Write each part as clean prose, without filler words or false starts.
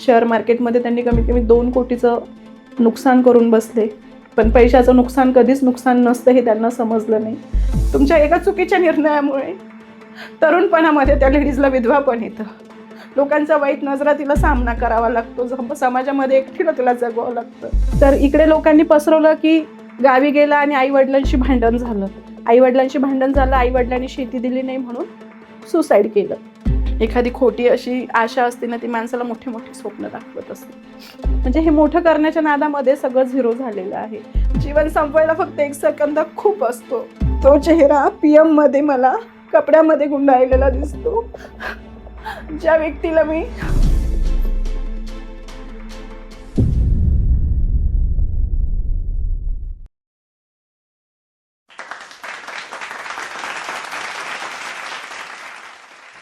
Share मार्केटमध्ये त्यांनी कमीत कमी 2 कोटीचं नुकसान करून बसले. पण पैशाचं नुकसान कधीच नुकसान नसतं हे त्यांना समजलं नाही. तुमच्या एका चुकीच्या निर्णयामुळे तरुणपणामध्ये त्या लेडीजला विधवा पण येतं. लोकांचा वाईट नजरा तिला सामना करावा लागतो. समाजामध्ये एकटीला तिला जगवावं लागतं. तर इकडे लोकांनी पसरवलं की गावी गेला आणि आईवडिलांशी भांडण झालं. आईवडिलांनी शेती दिली नाही म्हणून सुसाईड केलं. एखादी खोटी अशी आशा असते ना, ती माणसाला मोठी मोठी स्वप्न दाखवत असते. म्हणजे हे मोठं करण्याच्या नादामध्ये सगळं झिरो झालेलं आहे. जीवन संपवायला फक्त 1 सेकंद खूप असतो. तो चेहरा PM मध्ये मला कपड्यामध्ये गुंडाळलेला दिसतो. ज्या व्यक्तीला मी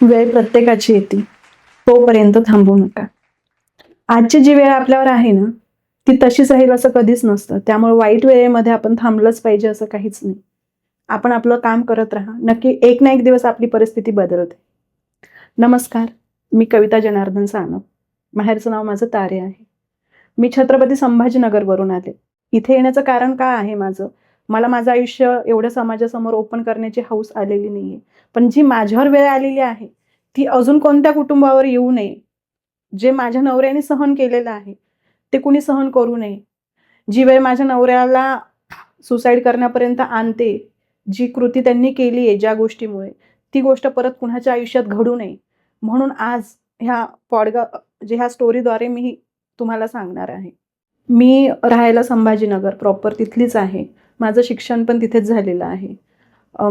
वेळ प्रत्येकाची येते, तोपर्यंत थांबू नका. आजची जी वेळ आपल्यावर आहे ना, ती तशीच राहील असं कधीच नसतं. त्यामुळे वाईट वेळेमध्ये आपण थांबलंच पाहिजे असं काहीच नाही. आपण आपलं काम करत राहा. नक्की एक ना एक दिवस आपली परिस्थिती बदलते. नमस्कार, मी कविता जनार्दन सानप. माहेरचं नाव माझं तारे आहे. मी छत्रपती संभाजीनगरवरून आले. इथे येण्याचं कारण काय आहे मला माझं आयुष्य एवढं समाजासमोर ओपन करण्याची हौस आलेली नाहीये. पण जी माझ्यावर वेळ आलेली आहे ती अजून कोणत्या कुटुंबावर येऊ नये. जे माझ्या नवऱ्याने सहन केलेलं आहे ते कुणी सहन करू नये. जी वेळ माझ्या नवऱ्याला सुसाईड करण्यापर्यंत आणते, जी कृती त्यांनी केली आहे ज्या गोष्टीमुळे, ती गोष्ट परत कुणाच्या आयुष्यात घडू नये म्हणून आज ह्या स्टोरीद्वारे मी तुम्हाला सांगणार आहे. मी राहायला संभाजीनगर प्रॉपर तिथलीच आहे. माझं शिक्षण पण तिथेच झालेलं आहे.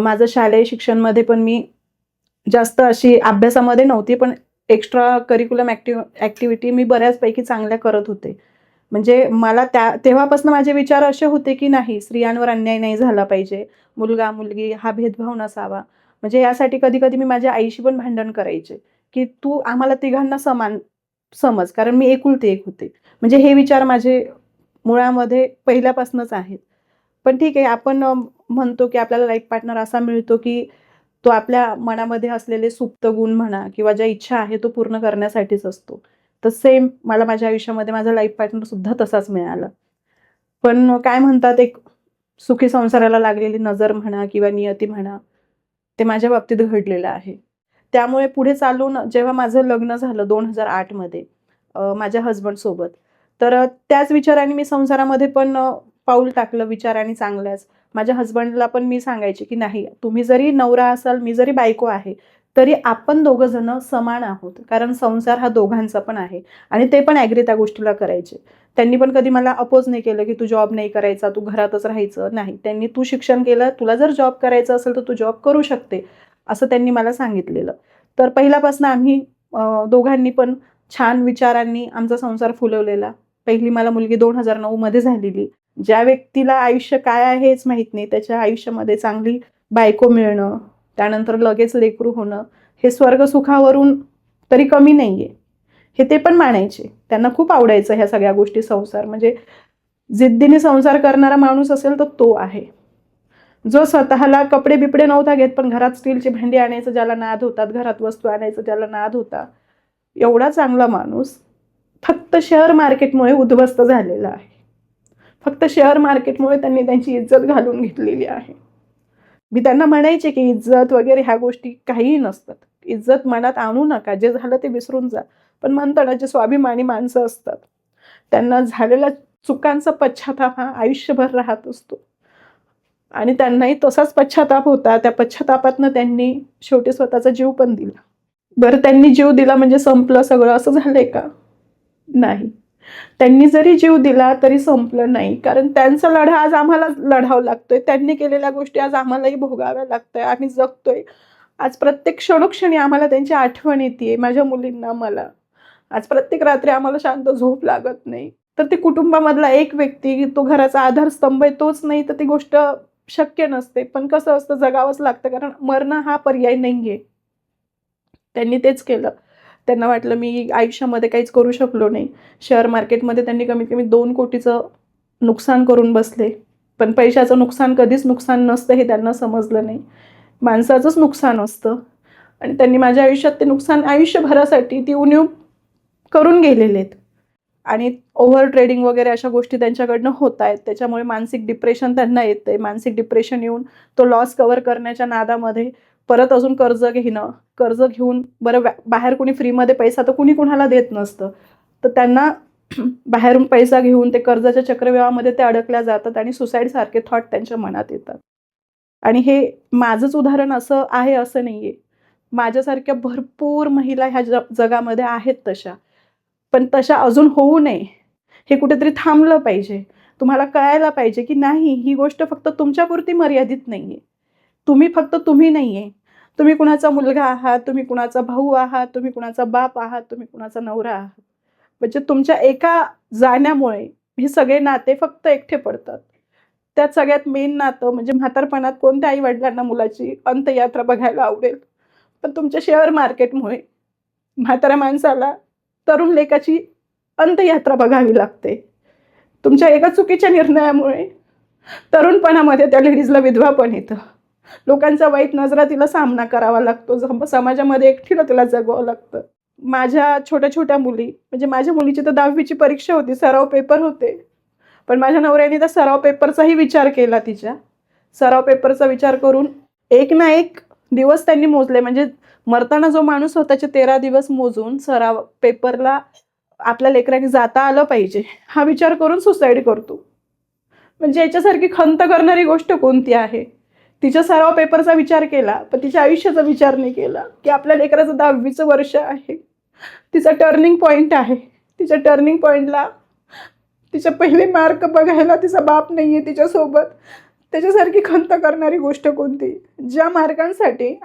माझं शालेय शिक्षणमध्ये पण मी जास्त अशी अभ्यासामध्ये नव्हती, पण एक्स्ट्रा करिक्युलम ॲक्टिव्हिटी मी बऱ्याचपैकी चांगल्या करत होते. म्हणजे मला तेव्हापासून माझे विचार असे होते की नाही, स्त्रियांवर अन्याय नाही झाला पाहिजे, मुलगा मुलगी हा भेदभाव नसावा. म्हणजे यासाठी कधी कधी मी माझ्या आईशी पण भांडण करायचे की तू आम्हाला तिघांना समान समज, कारण मी एकुलती एक होते. म्हणजे हे विचार माझे मुळामध्ये पहिल्यापासूनच आहेत. पण ठीक आहे, आपण म्हणतो की आपल्याला लाईफ पार्टनर असा मिळतो की तो आपल्या मनामध्ये असलेले सुप्त गुण म्हणा किंवा ज्या इच्छा आहे तो पूर्ण करण्यासाठीच असतो. तर सेम मला माझ्या आयुष्यामध्ये माझा लाईफ पार्टनर सुद्धा तसाच मिळाला. पण काय म्हणतात, एक सुखी संसाराला लागलेली नजर म्हणा किंवा नियती म्हणा, ते माझ्या बाबतीत घडलेलं आहे. त्यामुळे पुढे चालून जेव्हा माझं लग्न झालं 2008 मध्ये माझ्या हजबंडसोबत, तर त्याच विचाराने मी संसारामध्ये पण पाऊल टाकलं, विचाराने चांगल्याच. माझ्या हजबंडला पण मी सांगायचे की नाही, तुम्ही जरी नवरा असाल, मी जरी बायको आहे, तरी आपण दोघं जण समान आहोत, कारण संसार हा दोघांचा पण आहे. आणि ते पण ॲग्री त्या गोष्टीला करायचे. त्यांनी पण कधी मला अपोज नाही केलं की तू जॉब नाही करायचा, तू घरातच राहायचं. नाही, त्यांनी तू शिक्षण केलं, तुला जर जॉब करायचा असेल तर तू जॉब करू शकते, असं त्यांनी मला सांगितलेलं. तर पहिल्यापासून आम्ही दोघांनी पण छान विचारांनी आमचा संसार फुलवलेला. पहिली मला मुलगी 2009 मध्ये झालेली. ज्या व्यक्तीला आयुष्य काय आहे हेच माहीत नाही, त्याच्या आयुष्यामध्ये चांगली बायको मिळणं, त्यानंतर लगेच लेकरू होणं, हे स्वर्ग सुखावरून तरी कमी नाहीये, हे ते पण मानायचे. त्यांना खूप आवडायचं ह्या सगळ्या गोष्टी. संसार म्हणजे जिद्दीने संसार करणारा माणूस असेल तर तो आहे, जो स्वतःला कपडे बिपडे नव्हता घेत, पण घरात स्टीलची भांडी आणायचं ज्याला नाद होता, घरात वस्तू आणायचं ज्याला नाद होता, एवढा चांगला माणूस फक्त शेअर मार्केटमुळे उद्ध्वस्त झालेला आहे. फक्त शेअर मार्केटमुळे त्यांनी त्यांची इज्जत घालून घेतलेली आहे. मी त्यांना म्हणायचे की इज्जत वगैरे ह्या गोष्टी काहीही नसतात. इज्जत मनात आणू नका, जे झालं ते विसरून जा. पण म्हणताना जे स्वाभिमानी माणसं असतात त्यांना झालेल्या चुकांचा पश्चाताप हा आयुष्यभर राहत असतो. आणि त्यांनाही तसाच पश्चाताप होता. त्या पश्चातापातनं त्यांनी शेवटी स्वतःचा जीव पण दिला. बरं, त्यांनी जीव दिला म्हणजे संपलं सगळं असं झालंय का? नाही. त्यांनी जरी जीव दिला तरी संपलं नाही, कारण त्यांचा लढा आज आम्हाला लढावा लागतोय. त्यांनी केलेल्या गोष्टी आज आम्हालाही भोगाव्या लागतोय. आम्ही जगतोय. आज प्रत्येक क्षणोक्षणी आम्हाला त्यांची आठवण येते. माझ्या मुलींना, मला आज प्रत्येक रात्री आम्हाला शांत झोप लागत नाही. तर ते कुटुंबामधला एक व्यक्ती, तो घराचा आधारस्तंभ आहे, तोच नाही तर ती गोष्ट शक्य नसते. पण कसं असतं, जगावंच लागतं, कारण मरणं हा पर्याय नाहीये. त्यांनी तेच केलं. त्यांना वाटलं मी आयुष्यामध्ये काहीच करू शकलो नाही. शेअर मार्केटमध्ये त्यांनी कमीत कमी 2 कोटीचं नुकसान करून बसले. पण पैशाचं नुकसान कधीच नुकसान नसतं हे त्यांना समजलं नाही. माणसाचंच नुकसान असतं. आणि त्यांनी माझ्या आयुष्यात ते नुकसान आयुष्यभरासाठी ती उणीव करून गेलेले आहेत आणि ओव्हर ट्रेडिंग वगैरे अशा गोष्टी त्यांच्याकडनं होत आहेत. त्याच्यामुळे मानसिक डिप्रेशन त्यांना येते. मानसिक डिप्रेशन येऊन तो लॉस कव्हर करण्याच्या नादामध्ये परत अजून कर्ज घेणं, कर्ज घेऊन बरं बाहेर कुणी फ्रीमध्ये पैसा तर कुणी कुणाला देत नसतं, तर त्यांना बाहेरून पैसा घेऊन ते कर्जाच्या चक्रव्यूहामध्ये ते अडकल्या जातात आणि सुसाईड सारखे थॉट त्यांच्या मनात येतात. आणि हे माझंच उदाहरण असं आहे असं नाहीये, माझ्यासारख्या भरपूर महिला ह्या जगामध्ये आहेत तशा. पण तशा अजून होऊ नये, हे कुठेतरी थांबलं पाहिजे. तुम्हाला कळायला पाहिजे की नाही, ही गोष्ट फक्त तुमच्यापुरती मर्यादित नाहीये. तुम्ही फक्त तुम्ही नाहीये, तुम्ही कुणाचा मुलगा आहात, तुम्ही कुणाचा भाऊ आहात, तुम्ही कुणाचा बाप आहात, तुम्ही कुणाचा नवरा आहात. म्हणजे तुमच्या एका जाण्यामुळे हे सगळे नाते फक्त एकटे पडतात. त्यात सगळ्यात मेन नातं म्हणजे म्हातारपणात कोणत्या आई वडिलांना मुलाची अंत्ययात्रा बघायला आवडेल, पण तुमच्या शेअर मार्केटमुळे म्हाताऱ्या माणसाला तरुण लेकाची अंत्ययात्रा बघावी लागते. तुमच्या एका चुकीच्या निर्णयामुळे तरुणपणामध्ये त्या लेडीजला विधवा पण येतं. लोकांचा वाईट नजरा तिला सामना करावा लागतो. समाजामध्ये एकटीला तिला जगवावं लागतं. माझ्या छोट्या छोट्या मुली, म्हणजे माझ्या मुलीची तर 10वीची परीक्षा होती, सराव पेपर होते, पण माझ्या नवऱ्याने त्या सराव पेपरचाही विचार केला. तिच्या सराव पेपरचा विचार करून एक ना एक दिवस त्यांनी मोजले. म्हणजे मरताना जो माणूस होता त्याचे 13 दिवस मोजून सराव पेपरला आपल्या लेकरांनी जाता आलं पाहिजे हा विचार करून सुसाईड करतो. म्हणजे याच्यासारखी खंत करणारी गोष्ट कोणती आहे? तिच्या सराव पेपरचा विचार केला, पण तिच्या आयुष्याचा विचार नाही केला की आपल्या लेकराचं 10वीचं वर्ष आहे, तिचा टर्निंग पॉईंट आहे. तिच्या टर्निंग पॉईंटला तिचे पहिले मार्क बघायला तिचा बाप नाहीये तिच्यासोबत. त्याच्यासारखी खंत करणारी गोष्ट कोणती? ज्या मार्कांसाठी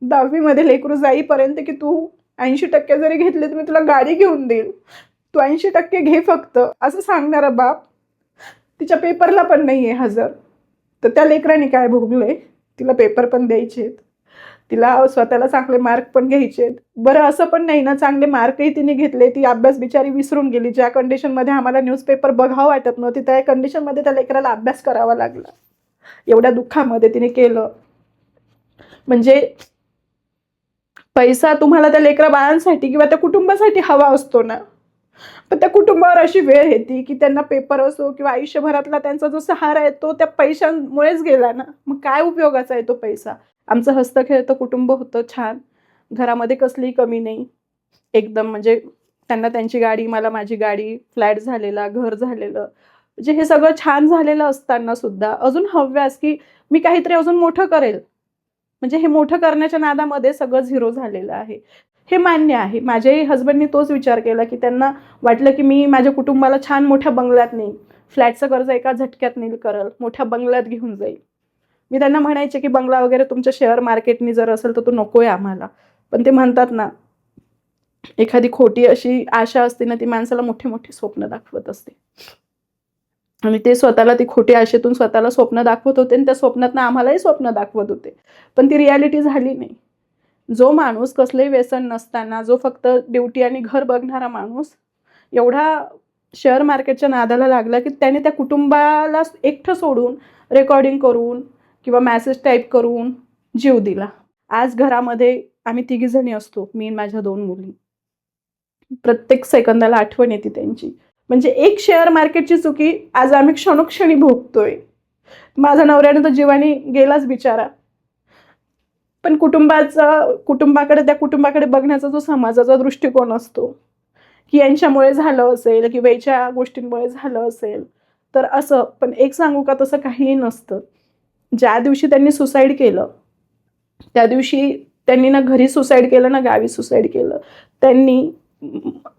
10वीमध्ये लेकरू जाईपर्यंत की तू 80% जरी घेतले तर मी तुला गाडी घेऊन देईल, तू 80% घे फक्त, असं सांगणारा बाप तिच्या पेपरला पण नाहीये हजर. तर त्या लेकरांनी काय भोगलंय? तिला पेपर पण द्यायचे, तिला स्वतःला चांगले मार्क पण घ्यायचे. बरं असं पण नाही ना, चांगले मार्कही तिने घेतले, ती अभ्यास बिचारी विसरून गेली. ज्या कंडिशनमध्ये आम्हाला न्यूजपेपर बघावं वाटत नव्हती त्या कंडिशनमध्ये त्या लेकराला अभ्यास करावा लागला. एवढ्या दुःखामध्ये तिने केलं. म्हणजे पैसा तुम्हाला त्या लेकरा बाळांसाठी किंवा त्या कुटुंबासाठी हवा असतो ना, पण त्या कुटुंबावर अशी वेळ येते की त्यांना पेपर असो किंवा आयुष्यभरातला त्यांचा जो सहारा आहे तो त्या पैशांमुळेच गेला ना. मग काय उपयोगाचा आहे तो पैसा? आमचं हस्तखेळतं कुटुंब होतं छान, घरामध्ये कसलीही कमी नाही एकदम. म्हणजे त्यांना त्यांची गाडी, मला माझी गाडी, फ्लॅट झालेला, घर झालेलं, म्हणजे हे सगळं छान झालेलं असताना सुद्धा अजून हव्यास की मी काहीतरी अजून मोठं करेल. म्हणजे हे मोठं करण्याच्या नादामध्ये सगळं झिरो झालेलं आहे. हे मान्य आहे. माझ्याही हस्बंडनी तोच विचार केला की त्यांना वाटलं की मी माझ्या कुटुंबाला छान मोठ्या बंगल्यात नेईल, फ्लॅटचं कर्ज एका झटक्यात नील करल, मोठ्या बंगल्यात घेऊन जाईल. मी त्यांना म्हणायचे की बंगला वगैरे तुमच्या शेअर मार्केटनी जर असेल तर तो नकोय आम्हाला. पण ते म्हणतात ना, एखादी खोटी अशी आशा असते ना, ती माणसाला मोठे मोठे स्वप्न दाखवत असते. आणि ते स्वतःला ती खोटी आशेतून स्वतःला स्वप्न दाखवत होते आणि त्या स्वप्नातनं आम्हालाही स्वप्न दाखवत होते, पण ती रियालिटी झाली नाही. जो माणूस कसलंही व्यसन नसताना, जो फक्त ड्युटी आणि घर बघणारा माणूस एवढा शेअर मार्केटच्या नादाला लागला की त्याने त्या कुटुंबाला एकटं सोडून रेकॉर्डिंग करून किंवा मॅसेज टाईप करून जीव दिला. आज घरामध्ये आम्ही 3 जणी असतो, मी आणि माझ्या 2 मुली. प्रत्येक सेकंदाला आठवण येते त्यांची. म्हणजे एक शेअर मार्केटची चुकी आज आम्ही क्षणोक्षणी भोगतोय. माझा नवऱ्याने तर जीवानी गेलाच बिचारा, पण त्या कुटुंबाकडे बघण्याचा जो समाजाचा दृष्टिकोन असतो की यांच्यामुळे झालं असेल किंवा याच्या गोष्टींमुळे झालं असेल तर असं. पण एक सांगू का, तसं काहीही नसतं. ज्या दिवशी त्यांनी सुसाईड केलं त्या दिवशी त्यांनी ना घरी सुसाईड केलं ना गावी सुसाईड केलं. त्यांनी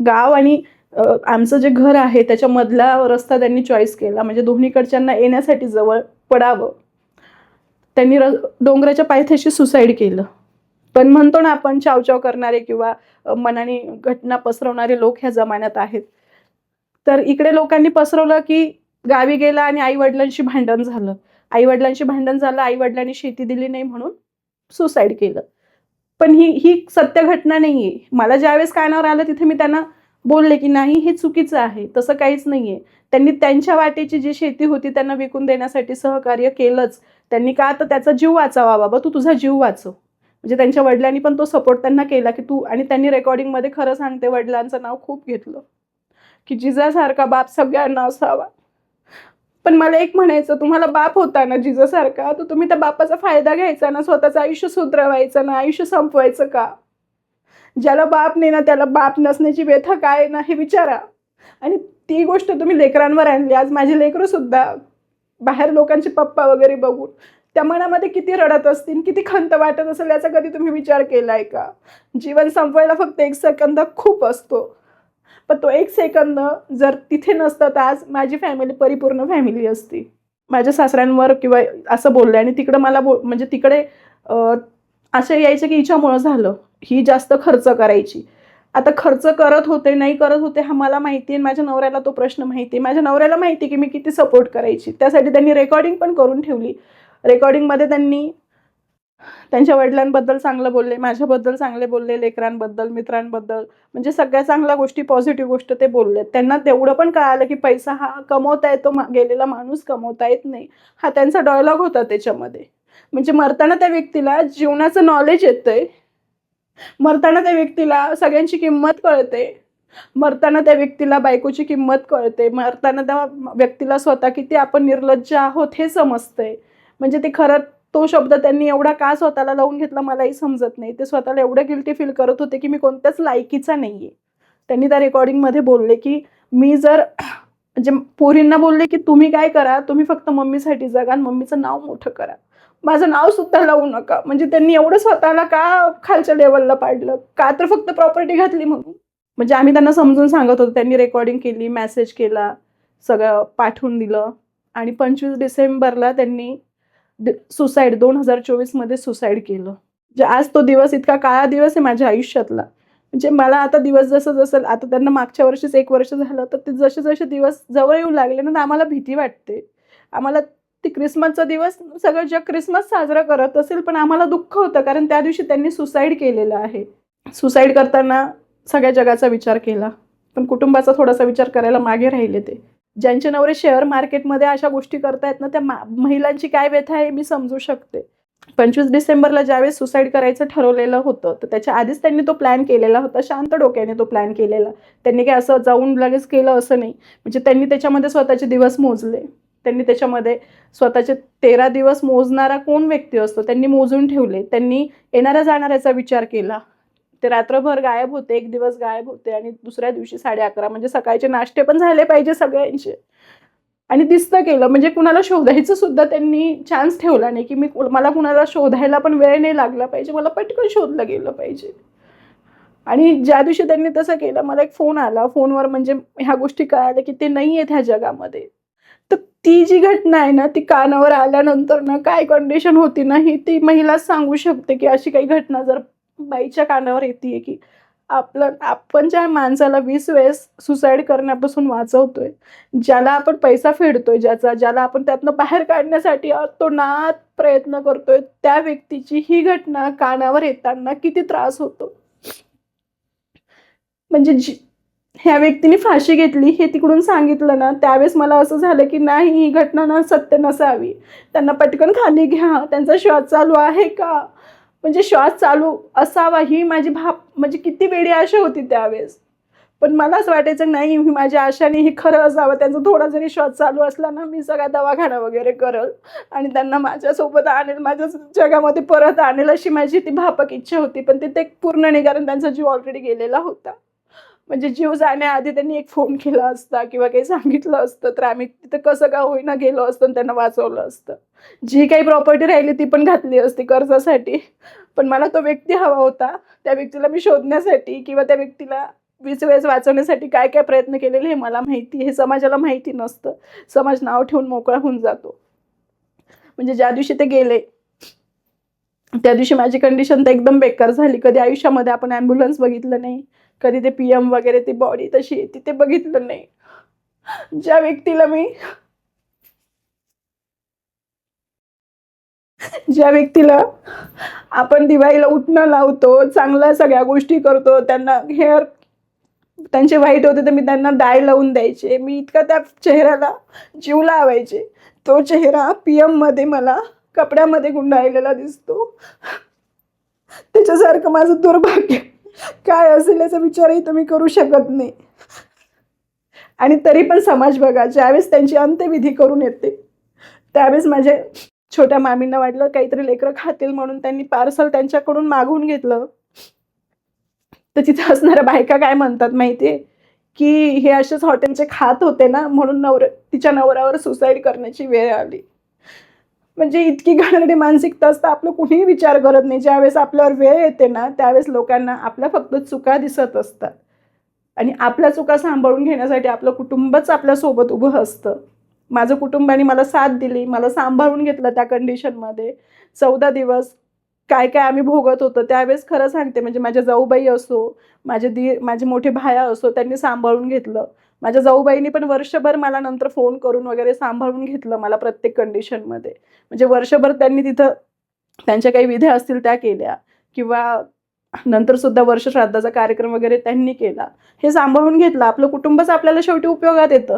गाव आणि आमचं जे घर आहे त्याच्यामधला रस्ता त्यांनी चॉईस केला, म्हणजे दोन्हीकडच्यांना येण्यासाठी जवळ पडावं. त्यांनी डोंगराच्या पायथ्याशी सुसाईड केलं. पण म्हणतो ना आपण, चावचाव करणारे किंवा मनाने घटना पसरवणारे लोक ह्या जमान्यात आहेत. तर इकडे लोकांनी पसरवलं की गावी गेला आणि आईवडिलांशी भांडण झालं, आईवडिलांनी शेती दिली नाही म्हणून सुसाईड केलं. पण ही सत्य घटना नाहीये. मला ज्यावेळेस कानावर आलं तिथे मी त्यांना बोलले की नाही, हे चुकीचं आहे, तसं काहीच नाहीये. त्यांनी त्यांच्या वाटेची जी शेती होती त्यांना विकून देण्यासाठी सहकार्य केलंच त्यांनी. का तर त्याचा जीव वाचावा. बाबा तू तुझा जीव वाचव, म्हणजे त्यांच्या वडिलांनी पण तो सपोर्ट त्यांना केला की तू, आणि त्यांनी रेकॉर्डिंगमध्ये खरं सांगते वडिलांचं नाव खूप घेतलं की जिजासारखा बाप सगळ्यांना असावा. पण मला एक म्हणायचं, तुम्हाला बाप होता ना जिजासारखा, तर तुम्ही त्या बापाचा फायदा घ्यायचा ना, स्वतःचं आयुष्य सुधरवायचं ना, आयुष्य संपवायचं का? ज्याला बाप नाही ना त्याला बाप नसण्याची व्यथा काय ना हे विचारा. आणि ती गोष्ट तुम्ही लेकरांवर आणली. आज माझे लेकरं सुद्धा बाहेर लोकांचे पप्पा वगैरे बघून त्या मनामध्ये किती रडत असतील, किती खंत वाटत असेल, याचा कधी तुम्ही विचार केलाय का? जीवन संपवायला फक्त 1 सेकंद खूप असतो, पण तो 1 सेकंद जर तिथे नसतं तर आज माझी फॅमिली परिपूर्ण फॅमिली असती. माझ्या सासऱ्यांवर किंवा असं बोलले, आणि तिकडं मला म्हणजे तिकडे असं यायचं की हिच्यामुळं झालं, ही जास्त खर्च करायची. आता खर्च करत होते नाही करत होते हा मला माहिती आहे, माझ्या नवऱ्याला तो प्रश्न माहिती आहे. माझ्या नवऱ्याला माहिती की मी किती सपोर्ट करायची. त्यासाठी त्यांनी रेकॉर्डिंग पण करून ठेवली. रेकॉर्डिंगमध्ये त्यांनी त्यांच्या वडिलांबद्दल चांगलं बोलले, माझ्याबद्दल चांगले बोलले, लेकरांबद्दल, मित्रांबद्दल, म्हणजे सगळ्या चांगल्या गोष्टी, पॉझिटिव्ह गोष्ट ते बोलले. त्यांना तेवढं पण कळालं की पैसा हा कमवता येतो, गेलेला माणूस कमवता येत नाही. हा त्यांचा डायलॉग होता त्याच्यामध्ये. म्हणजे मरताना त्या व्यक्तीला जीवनाचं नॉलेज येतंय, मरताना त्या व्यक्तीला सगळ्यांची किंमत कळते, मरताना त्या व्यक्तीला बायकोची किंमत कळते, मरताना त्या व्यक्तीला स्वतः किती आपण निर्लज्ज आहोत हे समजतंय. म्हणजे ते खरं तो शब्द त्यांनी एवढा का स्वतःला लावून घेतला मलाही समजत नाही. ते स्वतःला एवढं गिल्टी फील करत होते की मी कोणत्याच लायकीचा नाहीये. त्यांनी त्या रेकॉर्डिंगमध्ये बोलले की मी जर म्हणजे पोरींना बोलले की तुम्ही काय करा, तुम्ही फक्त मम्मीसाठी जगा आणि मम्मीचं नाव मोठं करा, माझं नाव सुद्धा लावू नका. म्हणजे त्यांनी एवढं स्वतःला का खालच्या लेवलला पाडलं, का तर फक्त प्रॉपर्टी घातली म्हणून. म्हणजे आम्ही त्यांना समजून सांगत होतो. त्यांनी रेकॉर्डिंग केली, मेसेज केला, सगळं पाठवून दिलं. आणि 25 डिसेंबरला त्यांनी सुसाईड 2024 सुसाईड केलं. म्हणजे आज तो दिवस इतका काळा दिवस आहे माझ्या आयुष्यातला. म्हणजे मला आता दिवस जसं जसं आता त्यांना मागच्या वर्षीच 1 वर्ष झालं, तर ते जसे जसे दिवस जवळ येऊ लागले ना, आम्हाला भीती वाटते. आम्हाला ती क्रिसमसचा दिवस, सगळं जग क्रिसमस साजरा करत असेल, पण आम्हाला दुःख होतं कारण त्या दिवशी त्यांनी सुसाईड केलेलं आहे. सुसाईड करताना सगळ्या जगाचा विचार केला, पण कुटुंबाचा थोडासा विचार करायला मागे राहिले ते. ज्यांचे नवरे शेअर मार्केटमध्ये अशा गोष्टी करतायत ना, त्या महिलांची काय व्यथा आहे मी समजू शकते. 25 डिसेंबरला ज्यावेळेस सुसाईड करायचं ठरवलेलं होतं, तर त्याच्या आधीच त्यांनी तो प्लॅन केलेला होता. शांत डोक्याने तो प्लॅन केलेला. त्यांनी काय असं जाऊन लगेच केलं असं नाही. म्हणजे त्यांनी त्याच्यामध्ये स्वतःचे दिवस मोजले. त्यांनी त्याच्यामध्ये स्वतःचे 13 दिवस मोजणारा कोण व्यक्ती असतो त्यांनी मोजून ठेवले. त्यांनी येणाऱ्या जाणाऱ्याचा विचार केला. ते रात्रभर गायब होते, 1 दिवस गायब होते आणि दुसऱ्या दिवशी 11:30 म्हणजे सकाळचे नाश्ते पण झाले पाहिजे सगळ्यांचे. आणि दिसतं केलं. म्हणजे कुणाला शोधायचं सुद्धा त्यांनी चान्स ठेवला नाही की मला कुणाला शोधायला पण वेळ नाही लागला पाहिजे, मला पटकन शोधलं गेलं पाहिजे. आणि ज्या दिवशी त्यांनी तसं केलं, मला एक फोन आला. फोनवर म्हणजे ह्या गोष्टी कळाल्या की ते नाही आहेत ह्या जगामध्ये. तर ती जी घटना आहे ना, ती कानावर आल्यानंतर ना काय कंडिशन होती ना, ही ती महिलाच सांगू शकते की अशी काही घटना जर बाईच्या कानावर येते की आपण ज्या माणसाला 20 वेळेस सुसाईड करण्यापासून वाचवतोय, ज्याला आपण पैसा फेडतोय, ज्याला आपण त्यातनं बाहेर काढण्यासाठी अतोनात प्रयत्न करतोय, त्या व्यक्तीची ही घटना कानावर येताना किती त्रास होतो. म्हणजे ह्या व्यक्तीने फाशी घेतली हे तिकडून सांगितलं ना, त्यावेळेस मला असं झालं की नाही, ही घटना ना सत्य नसावी. त्यांना पटकन खाली घ्या, त्यांचा श्वास चालू आहे का, म्हणजे श्वास चालू असावा, ही माझी म्हणजे किती वेळी आशा होती त्यावेळेस. पण मला असं वाटायचं नाही, माझ्या आशाने हे खरं असावं. त्यांचा थोडा जरी श्वास चालू असला ना, मी सगळा दवाखाना वगैरे करल आणि त्यांना माझ्यासोबत आणेल, माझ्या जगामध्ये परत आणेल, अशी माझी ती भापक इच्छा होती. पण ते पूर्ण नाही, कारण त्यांचा जीव ऑलरेडी गेलेला होता. म्हणजे जीव जाण्याआधी त्यांनी एक फोन केला असता किंवा काही सांगितलं असतं, तर आम्ही तिथं कसं का होईना गेलो असतो आणि त्यांना वाचवलं असतं. जी काही प्रॉपर्टी राहिली ती पण घातली असती कर्जासाठी. पण मला तो व्यक्ती हवा होता. त्या व्यक्तीला मी शोधण्यासाठी किंवा त्या व्यक्तीला 20 वेळेस वाचवण्यासाठी काय काय प्रयत्न केलेले हे मला माहिती. हे समाजाला माहिती नसतं. समाज नाव ठेवून मोकळा होऊन जातो. म्हणजे ज्या दिवशी ते गेले, त्या दिवशी माझी कंडिशन तर एकदम बेकार झाली. कधी आयुष्यामध्ये आपण ॲम्ब्युलन्स बघितलं नाही, कधी ते PM वगैरे ती बॉडी तशी येते ते बघितलं नाही. ज्या व्यक्तीला आपण दिवाळीला उठणं लावतो, चांगल्या सगळ्या गोष्टी करतो, त्यांना हेअर त्यांचे वाईट होते तर मी त्यांना डाय लावून द्यायचे. मी इतका त्या चेहऱ्याला जीव लावायचे. तो चेहरा PM मध्ये मला कपड्यामध्ये गुंडाळलेला दिसतो. त्याच्यासारखं माझं दुर्भाग्य काय असेल याचा विचारही तुम्ही करू शकत नाही. आणि तरी पण समाज बघा, ज्यावेळेस त्यांची अंत्यविधी करून येते त्यावेळेस माझ्या छोट्या मामींना वाटलं काहीतरी लेकरं खातील म्हणून त्यांनी पार्सल त्यांच्याकडून मागवून घेतलं. तर तिथे असणाऱ्या बायका काय म्हणतात माहितीये, की हे असेच हॉटेलचे खात होते ना म्हणून तिच्या नवऱ्यावर सुसाईड करण्याची वेळ आली. म्हणजे इतकी घाणेरडी मानसिकता असतं, आपलं कुणीही विचार करत नाही. ज्यावेळेस आपल्यावर वेळ येते ना त्यावेळेस लोकांना आपल्या फक्त चुका दिसत असतात आणि आपल्या चुका सांभाळून घेण्यासाठी आपलं कुटुंबच आपल्यासोबत उभं असतं. माझं कुटुंबाने मला साथ दिली, मला सांभाळून घेतलं त्या कंडिशनमध्ये. 14 दिवस काय काय आम्ही भोगत होतो त्यावेळेस खरं सांगते, म्हणजे माझ्या जाऊबाई असो, माझे मोठे भाया असो, त्यांनी सांभाळून घेतलं. माझ्या जाऊबाईंनी पण वर्षभर मला नंतर फोन करून वगैरे सांभाळून घेतलं मला प्रत्येक कंडिशनमध्ये. म्हणजे वर्षभर त्यांनी तिथं त्यांच्या काही विधी असतील त्या केल्या किंवा नंतर सुद्धा वर्ष श्राद्धाचा कार्यक्रम वगैरे त्यांनी केला. हे सांभाळून घेतलं. आपलं कुटुंबच आपल्याला शेवटी उपयोगात येतं.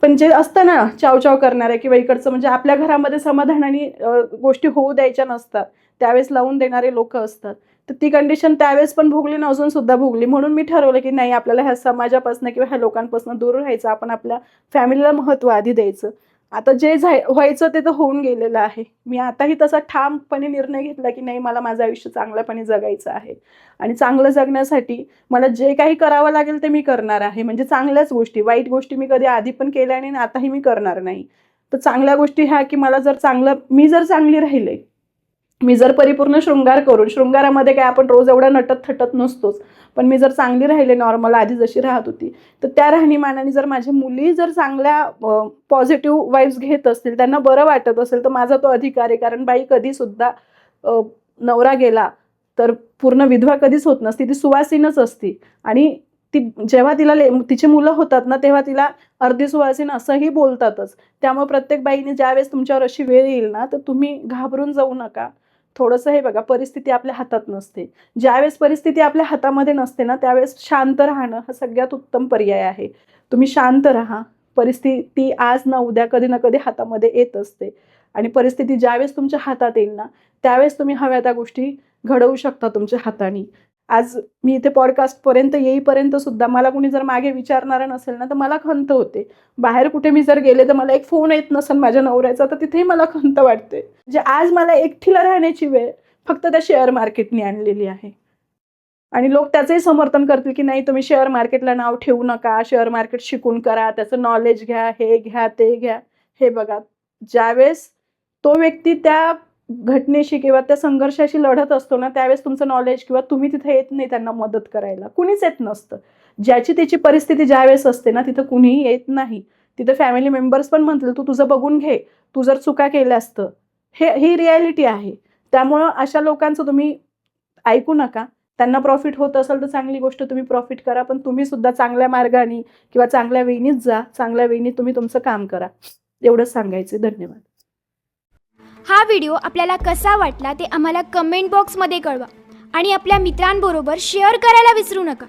पण जे असतं ना चावचाव करणारे किंवा इकडचं, म्हणजे आपल्या घरामध्ये समाधानाने गोष्टी होऊ द्यायच्या नसतात त्यावेळेस लावून देणारे लोक असतात. तर ती कंडिशन त्यावेळेस पण भोगली ना अजून सुद्धा भोगली. म्हणून मी ठरवलं की नाही, आपल्याला ह्या समाजापासून किंवा ह्या लोकांपासून दूर राहायचं. आपण आपल्या फॅमिलीला महत्त्व आधी द्यायचं. आता जे व्हायचं ते तर होऊन गेलेलं आहे. मी आताही तसा ठामपणे निर्णय घेतला की नाही, मला माझं आयुष्य चांगल्यापणे जगायचं आहे आणि चांगलं जगण्यासाठी मला जे काही करावं लागेल ते मी करणार आहे. म्हणजे चांगल्याच गोष्टी, वाईट गोष्टी मी कधी आधी पण केल्या नाही आणि आताही मी करणार नाही. तर चांगल्या गोष्टी ह्या की मला मी जर चांगली राहिले, मी जर परिपूर्ण शृंगार करून, शृंगारामध्ये काय आपण रोज एवढा नटत थटत नसतोच, पण मी जर चांगली राहिले नॉर्मल आधी जशी राहत होती, तर त्या राहणीमानाने जर माझ्या मुली जर चांगल्या पॉझिटिव्ह वाईब्स घेत असतील, त्यांना बरं वाटत असेल, तर माझा तो अधिकार आहे. कारण बाई कधी सुद्धा नवरा गेला तर पूर्ण विधवा कधीच होत नसती, ती सुवासीनच असती. आणि ती जेव्हा तिची मुलं होतात ना तेव्हा तिला अर्धी सुवासीन असंही बोलतातच. त्यामुळे प्रत्येक बाईने ज्यावेळेस तुमच्यावर अशी वेळ येईल ना तर तुम्ही घाबरून जाऊ नका. थोडंसं हे बघा, परिस्थिती आपल्या हातात नसते. ज्यावेळेस परिस्थिती आपल्या हातामध्ये नसते ना त्यावेळेस शांत राहणं हा सगळ्यात उत्तम पर्याय आहे. तुम्ही शांत राहा. परिस्थिती आज ना उद्या कधी ना कधी हातामध्ये येत असते आणि परिस्थिती ज्यावेळेस तुमच्या हातात येईल ना त्यावेळेस तुम्ही हव्या त्या गोष्टी घडवू शकता तुमच्या हाताने. आज मी इथे पॉडकास्टपर्यंत येईपर्यंत सुद्धा मला कुणी जर मागे विचारणारं नसेल ना तर मला खंत होते. बाहेर कुठे मी जर गेले तर मला एक फोन येत नसेल माझ्या नवऱ्याचा तर तिथेही मला खंत वाटते. म्हणजे आज मला एकटीला राहण्याची वेळ फक्त त्या शेअर मार्केटने आणलेली आहे. आणि लोक त्याचंही समर्थन करतील की नाही, तुम्ही शेअर मार्केटला नाव ठेवू नका, शेअर मार्केट शिकून करा, त्याचं नॉलेज घ्या, हे घ्या ते घ्या. हे बघा, ज्यावेळेस तो व्यक्ती त्या घटनेशी किंवा त्या संघर्षाशी लढत असतो ना त्यावेळेस तुमचं नॉलेज किंवा तुम्ही तिथे येत नाही त्यांना मदत करायला, कुणीच येत नसतं. ज्याची त्याची परिस्थिती ज्यावेळेस असते ना तिथं कुणीही येत नाही. तिथं फॅमिली मेंबर्स पण म्हणतील तू तुझं बघून घे, तू जर चुका केल्या असतं. ही रियालिटी आहे. त्यामुळं अशा लोकांचं तुम्ही ऐकू नका. त्यांना प्रॉफिट होत असेल तर चांगली गोष्ट, तुम्ही प्रॉफिट करा, पण तुम्ही सुद्धा चांगल्या मार्गाने किंवा चांगल्या वेळीच जा, चांगल्या वेळी तुम्ही तुमचं काम करा. एवढंच सांगायचं. धन्यवाद. हा व्हिडिओ आपल्याला कसा वाटला ते आम्हाला कमेंट बॉक्समध्ये कळवा आणि आपल्या मित्रांबरोबर शेअर करायला विसरू नका.